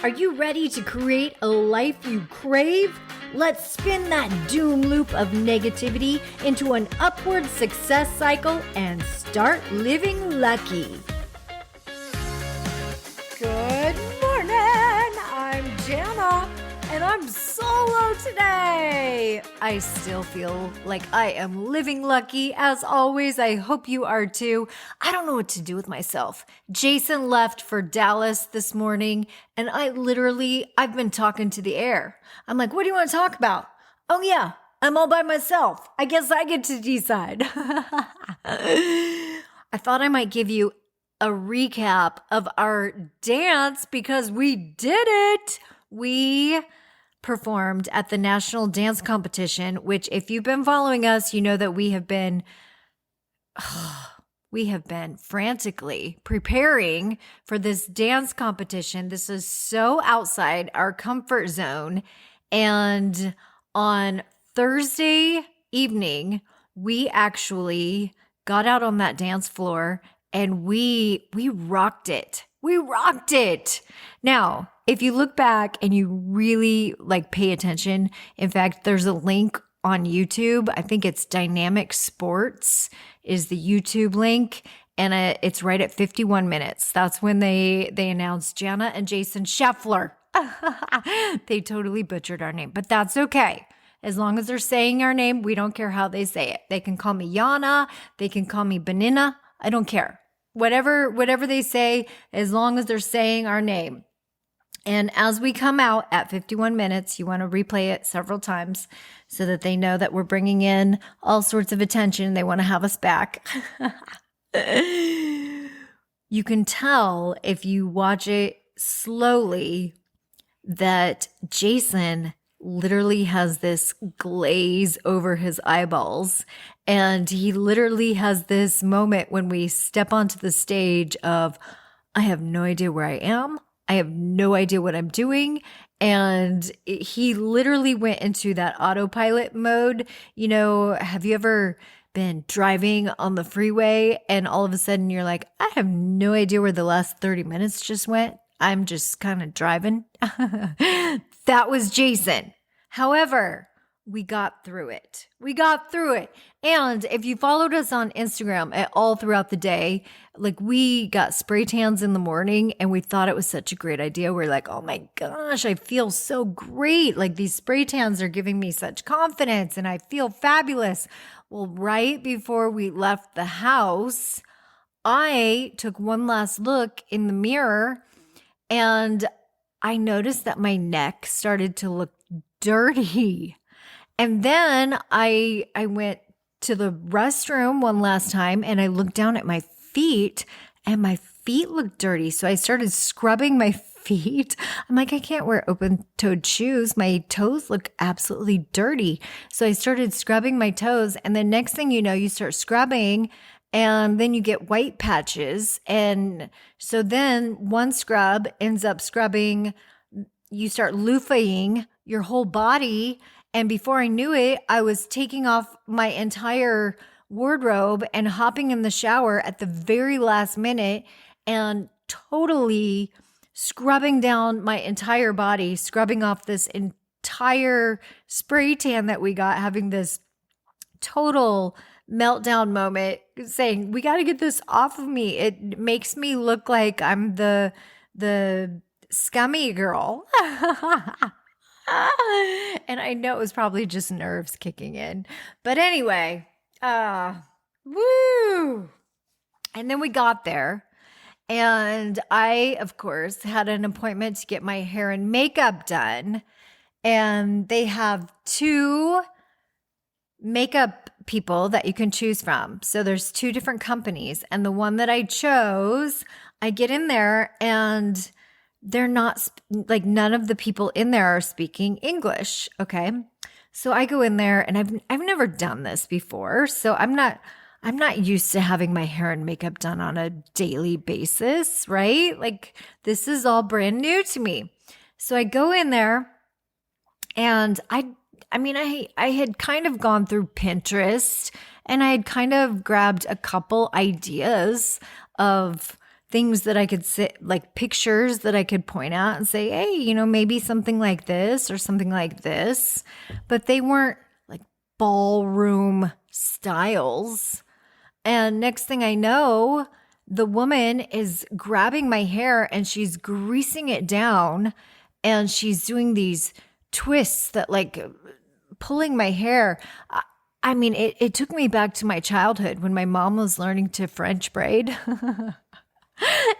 Are you ready to create a life you crave? Let's spin that doom loop of negativity into an upward success cycle and start living lucky. Good morning, I'm Jana, and I'm solo today. I still feel like I am living lucky. As always, I hope you are too. I don't know what to do with myself. Jason left for Dallas this morning, and I've been talking to the air. I'm like, what do you want to talk about? Oh yeah, I'm all by myself. I guess I get to decide. I thought I might give you a recap of our dance because we did it. We performed at the National Dance Competition, which if you've been following us, you know that we have been frantically preparing for this dance competition. This is so outside our comfort zone. And on Thursday evening, we actually got out on that dance floor and we rocked it. We rocked it. Now, if you look back and you really pay attention, in fact, there's a link on YouTube. I think it's Dynamic Sports is the YouTube link, and it's right at 51 minutes. That's when they announced Jana and Jason Scheffler. They totally butchered our name, but that's okay. As long as they're saying our name, we don't care how they say it. They can call me Jana. They can call me Benina. I don't care. Whatever they say, as long as they're saying our name. And as we come out at 51 minutes, you want to replay it several times so that they know that we're bringing in all sorts of attention. They want to have us back. You can tell if you watch it slowly that Jason literally has this glaze over his eyeballs. And he literally has this moment when we step onto the stage of, I have no idea where I am. I have no idea what I'm doing. And he literally went into that autopilot mode. You know, have you ever been driving on the freeway and all of a sudden you're like, I have no idea where the last 30 minutes just went. I'm just kind of driving. That was Jason. However, we got through it. And if you followed us on Instagram at all throughout the day, we got spray tans in the morning and we thought it was such a great idea. We're like, oh my gosh, I feel so great. These spray tans are giving me such confidence and I feel fabulous. Well, right before we left the house, I took one last look in the mirror and I noticed that my neck started to look dirty. And then I went to the restroom one last time and I looked down at my feet and my feet looked dirty. So I started scrubbing my feet. I'm like, I can't wear open-toed shoes. My toes look absolutely dirty. So I started scrubbing my toes. And the next thing you know, you start scrubbing and then you get white patches. And so then one scrub ends up scrubbing, you start loofahing your whole body. And before I knew it, I was taking off my entire wardrobe and hopping in the shower at the very last minute and totally scrubbing down my entire body, scrubbing off this entire spray tan that we got, having this total meltdown moment saying, we got to get this off of me. It makes me look like I'm the scummy girl. And I know it was probably just nerves kicking in. But anyway, woo! And then we got there. And I, of course, had an appointment to get my hair and makeup done. And they have 2 makeup people that you can choose from. So there's 2 different companies. And the one that I chose, I get in there and they're not none of the people in there are speaking English. Okay. So I go in there and I've never done this before. So I'm not used to having my hair and makeup done on a daily basis, right? This is all brand new to me. So I go in there and I had kind of gone through Pinterest and I had kind of grabbed a couple ideas of things that I could say, like pictures that I could point out and say, hey, maybe something like this or something like this. But they weren't like ballroom styles. And next thing I know, the woman is grabbing my hair and she's greasing it down and she's doing these twists that like pulling my hair. I mean, it took me back to my childhood when my mom was learning to French braid.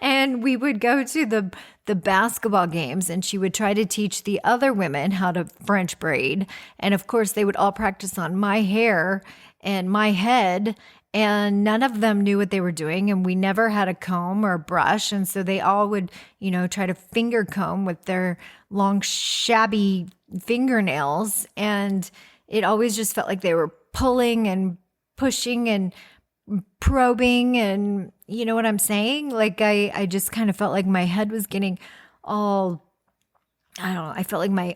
And we would go to the basketball games and she would try to teach the other women how to French braid. And of course, they would all practice on my hair and my head. And none of them knew what they were doing. And we never had a comb or a brush. And so they all would, try to finger comb with their long, shabby fingernails. And it always just felt like they were pulling and pushing and probing, and you know what I'm saying? Like I just kind of felt like my head was getting all, I don't know, I felt like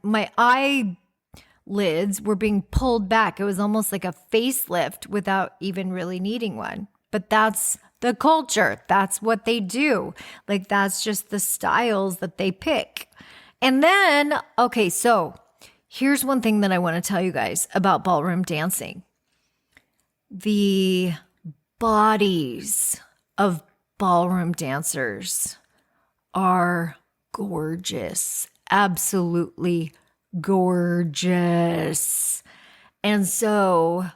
my eyelids were being pulled back. It was almost like a facelift without even really needing one. But that's the culture. That's what they do. Like that's just the styles that they pick. And then, okay, so here's one thing that I want to tell you guys about ballroom dancing. The bodies of ballroom dancers are gorgeous, absolutely gorgeous. And so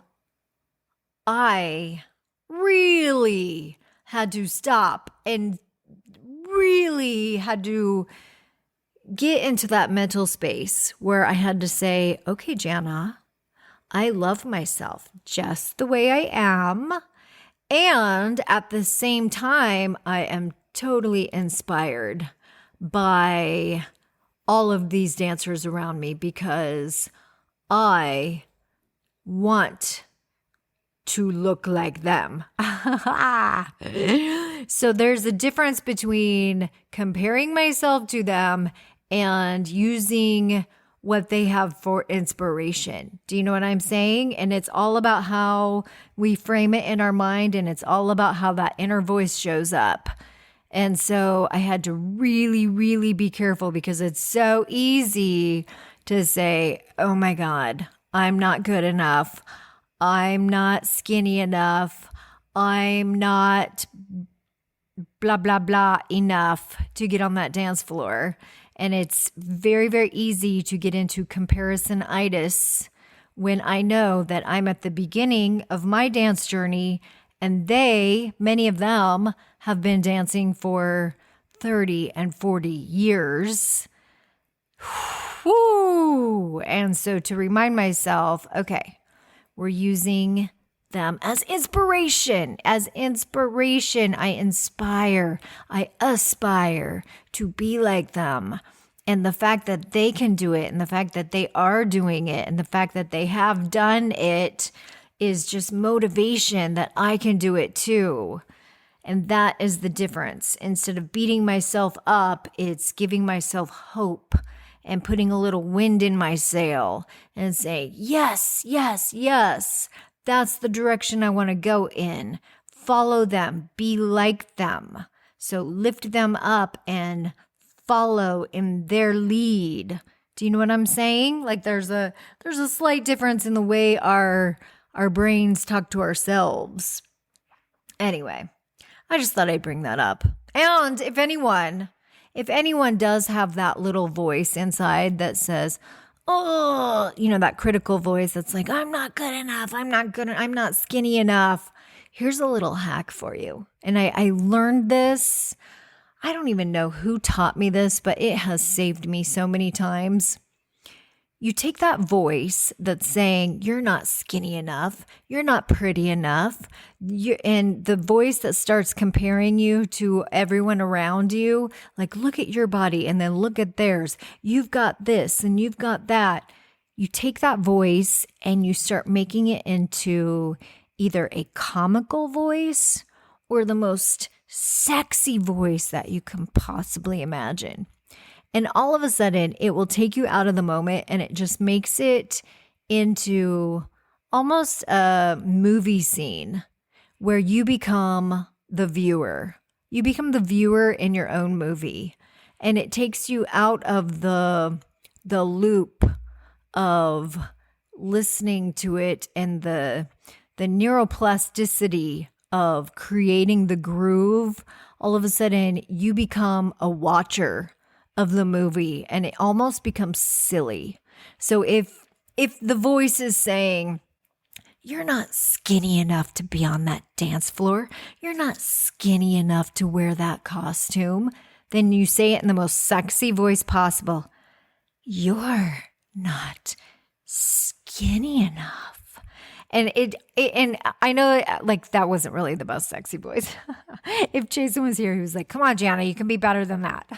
I really had to stop and really had to get into that mental space where I had to say, okay, Jana, I love myself just the way I am. And at the same time, I am totally inspired by all of these dancers around me because I want to look like them. So there's a difference between comparing myself to them and using what they have for inspiration. Do you know what I'm saying? And it's all about how we frame it in our mind, and it's all about how that inner voice shows up. And so I had to really, really be careful because it's so easy to say, oh my God, I'm not good enough. I'm not skinny enough. I'm not blah, blah, blah enough to get on that dance floor. And it's very, very easy to get into comparisonitis when I know that I'm at the beginning of my dance journey and many of them have been dancing for 30 and 40 years. Whew. And so to remind myself, okay, we're using them as inspiration. As inspiration, I inspire, I aspire to be like them. And the fact that they can do it, and the fact that they are doing it, and the fact that they have done it is just motivation that I can do it too. And that is the difference. Instead of beating myself up, it's giving myself hope and putting a little wind in my sail and say, yes, yes, yes. That's the direction I want to go in. Follow them. Be like them. So lift them up and follow in their lead. Do you know what I'm saying? Like there's a slight difference in the way our brains talk to ourselves. Anyway, I just thought I'd bring that up. And if anyone does have that little voice inside that says, oh, that critical voice that's like, I'm not good enough. I'm not skinny enough. Here's a little hack for you. And I learned this. I don't even know who taught me this, but it has saved me so many times. You take that voice that's saying, you're not skinny enough, you're not pretty enough, and the voice that starts comparing you to everyone around you, like, look at your body and then look at theirs. You've got this and you've got that. You take that voice and you start making it into either a comical voice or the most sexy voice that you can possibly imagine. And all of a sudden, it will take you out of the moment and it just makes it into almost a movie scene where you become the viewer. You become the viewer in your own movie, and it takes you out of the loop of listening to it and the neuroplasticity of creating the groove. All of a sudden, you become a watcher of the movie, and it almost becomes silly. So if the voice is saying, you're not skinny enough to be on that dance floor, you're not skinny enough to wear that costume, then you say it in the most sexy voice possible. You're not skinny enough. And and I know, like, that wasn't really the most sexy voice. If Jason was here, he was like, come on, Jana, you can be better than that.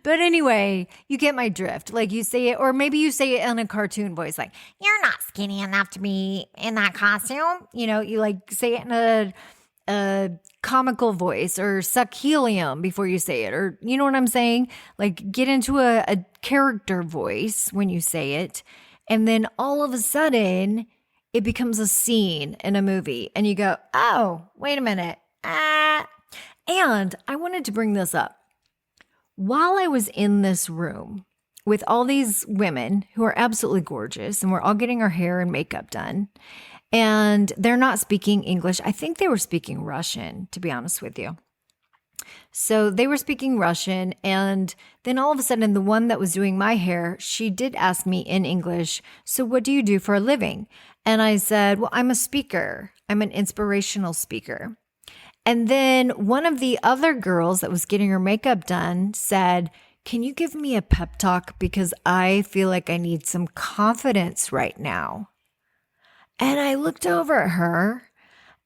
But anyway, you get my drift. Like, you say it, or maybe you say it in a cartoon voice, like, you're not skinny enough to be in that costume. You know, you like say it in a comical voice, or suck helium before you say it, or you know what I'm saying? Like, get into a character voice when you say it. And then all of a sudden, it becomes a scene in a movie. And you go, oh, wait a minute. And I wanted to bring this up. While I was in this room with all these women who are absolutely gorgeous, and we're all getting our hair and makeup done, and they're not speaking English. I think they were speaking Russian, to be honest with you. So they were speaking Russian, and then all of a sudden, the one that was doing my hair, she did ask me in English, so what do you do for a living? And I said, well, I'm a speaker. I'm an inspirational speaker. And then one of the other girls that was getting her makeup done said, can you give me a pep talk? Because I feel like I need some confidence right now. And I looked over at her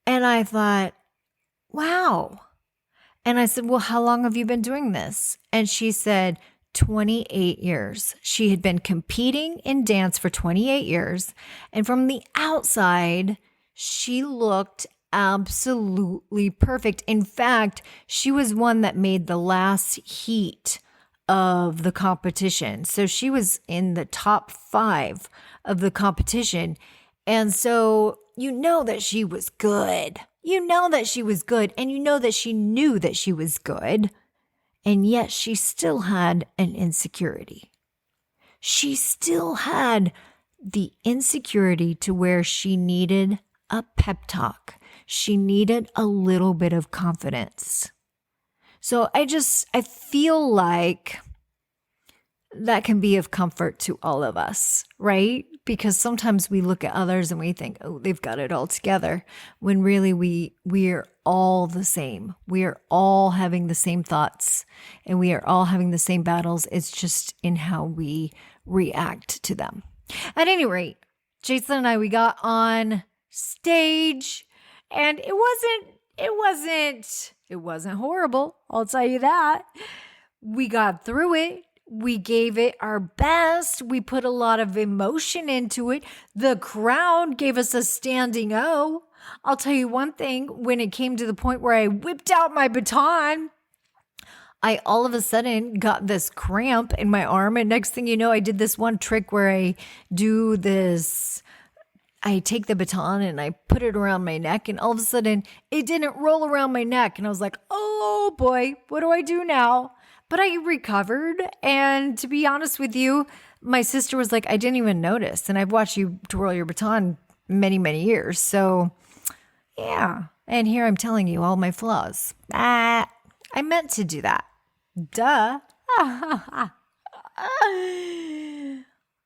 and I thought, wow. And I said, well, how long have you been doing this? And she said, 28 years. She had been competing in dance for 28 years. And from the outside, she looked absolutely perfect. In fact, she was one that made the last heat of the competition. So she was in the top 5 of the competition. And so you know that she was good. You know that she was good, and you know that she knew that she was good, and yet she still had an insecurity. She still had the insecurity to where she needed a pep talk. She needed a little bit of confidence. So I feel like that can be of comfort to all of us, right? Because sometimes we look at others and we think, oh, they've got it all together, when really we are all the same. We are all having the same thoughts, and we are all having the same battles. It's just in how we react to them. At any rate, Jason and I, we got on stage, and it wasn't horrible. I'll tell you that. We got through it. We gave it our best. We put a lot of emotion into it. The crowd gave us a standing O. I'll tell you one thing, when it came to the point where I whipped out my baton, I all of a sudden got this cramp in my arm. And next thing you know, I did this one trick where I do this. I take the baton and I put it around my neck, and all of a sudden it didn't roll around my neck. And I was like, oh boy, what do I do now? But I recovered, and to be honest with you, my sister was like, I didn't even notice, and I've watched you twirl your baton many, many years, so yeah, and here I'm telling you all my flaws. I meant to do that. Duh.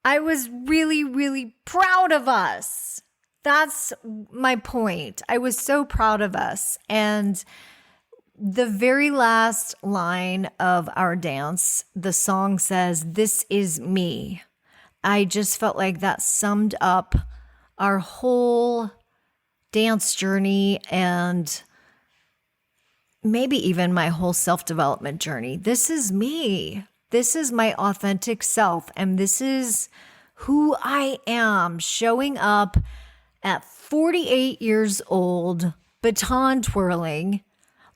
I was really, really proud of us. That's my point. I was so proud of us, and the very last line of our dance, the song says, "This is me." I just felt like that summed up our whole dance journey, and maybe even my whole self-development journey. This is me. This is my authentic self, and this is who I am, showing up at 48 years old, baton twirling,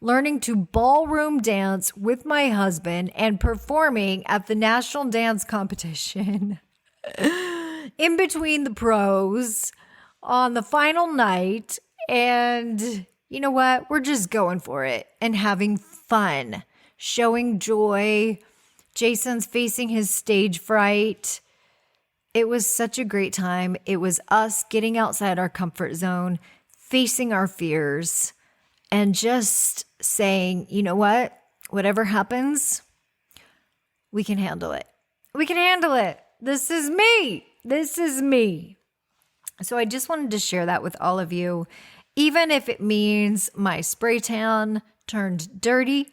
learning to ballroom dance with my husband, and performing at the national dance competition in between the pros on the final night. And you know what? We're just going for it and having fun, showing joy. Jason's facing his stage fright. It was such a great time. It was us getting outside our comfort zone, facing our fears, and just saying, you know what? Whatever happens, we can handle it. We can handle it. This is me. This is me. So I just wanted to share that with all of you, even if it means my spray tan turned dirty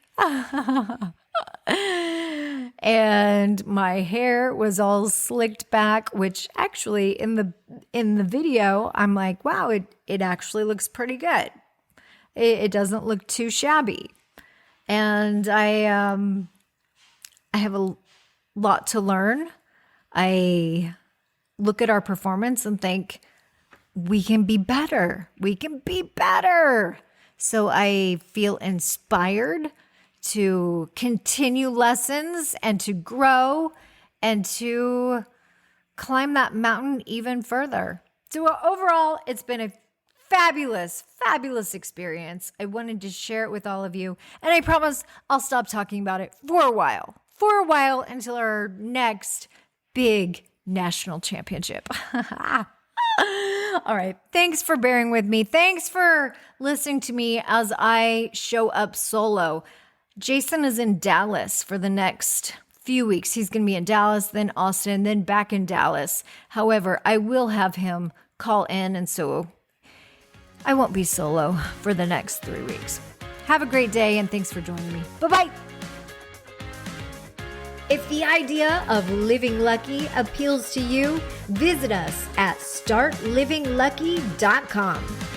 and my hair was all slicked back, which actually in the video, I'm like, wow, it actually looks pretty good. It doesn't look too shabby. And I have a lot to learn. I look at our performance and think, we can be better. We can be better. So I feel inspired to continue lessons and to grow and to climb that mountain even further. So overall, it's been a fabulous, fabulous experience. I wanted to share it with all of you. And I promise I'll stop talking about it for a while until our next big national championship. All right. Thanks for bearing with me. Thanks for listening to me as I show up solo. Jason is in Dallas for the next few weeks. He's going to be in Dallas, then Austin, then back in Dallas. However, I will have him call in, and so I won't be solo for the next 3 weeks. Have a great day, and thanks for joining me. Bye-bye. If the idea of living lucky appeals to you, visit us at startlivinglucky.com.